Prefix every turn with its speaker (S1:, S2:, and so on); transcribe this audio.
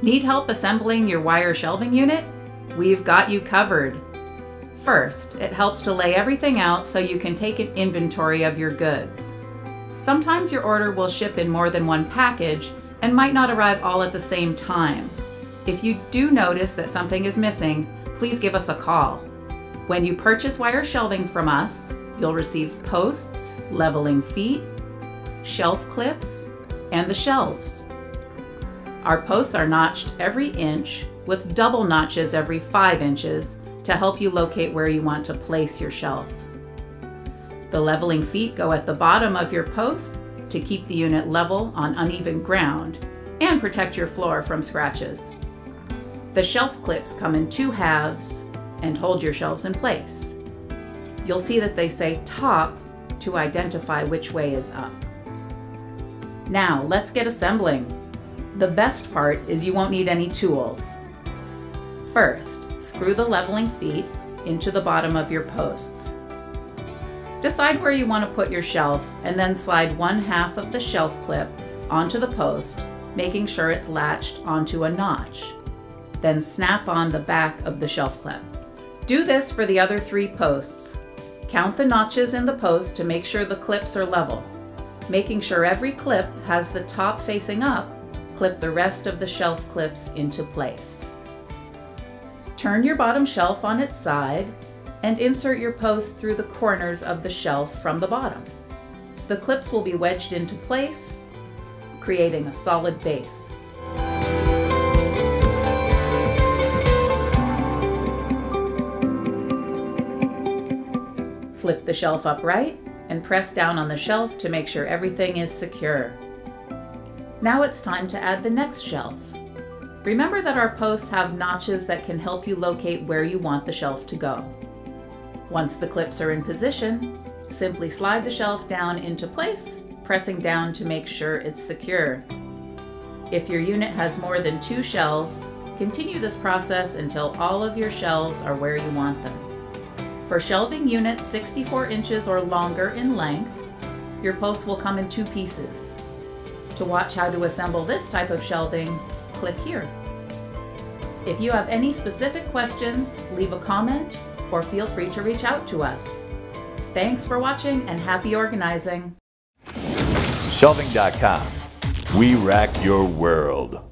S1: Need help assembling your wire shelving unit? We've got you covered. First, it helps to lay everything out so you can take an inventory of your goods. Sometimes your order will ship in more than one package and might not arrive all at the same time. If you do notice that something is missing, please give us a call. When you purchase wire shelving from us, you'll receive posts, leveling feet, shelf clips, and the shelves. Our posts are notched every inch with double notches every 5 inches to help you locate where you want to place your shelf. The leveling feet go at the bottom of your post to keep the unit level on uneven ground and protect your floor from scratches. The shelf clips come in 2 halves and hold your shelves in place. You'll see that they say top to identify which way is up. Now let's get assembling. The best part is you won't need any tools. First, screw the leveling feet into the bottom of your posts. Decide where you want to put your shelf and then slide 1/2 of the shelf clip onto the post, making sure it's latched onto a notch. Then snap on the back of the shelf clip. Do this for the other 3 posts. Count the notches in the post to make sure the clips are level. Making sure every clip has the top facing up, clip the rest of the shelf clips into place. Turn your bottom shelf on its side and insert your post through the corners of the shelf from the bottom. The clips will be wedged into place, creating a solid base. Flip the shelf upright and press down on the shelf to make sure everything is secure. Now it's time to add the next shelf. Remember that our posts have notches that can help you locate where you want the shelf to go. Once the clips are in position, simply slide the shelf down into place, pressing down to make sure it's secure. If your unit has more than 2 shelves, continue this process until all of your shelves are where you want them. For shelving units 64 inches or longer in length, your posts will come in 2 pieces. To watch how to assemble this type of shelving, click here. If you have any specific questions, leave a comment or feel free to reach out to us. Thanks for watching and happy organizing.
S2: Shelving.com. We rack your world.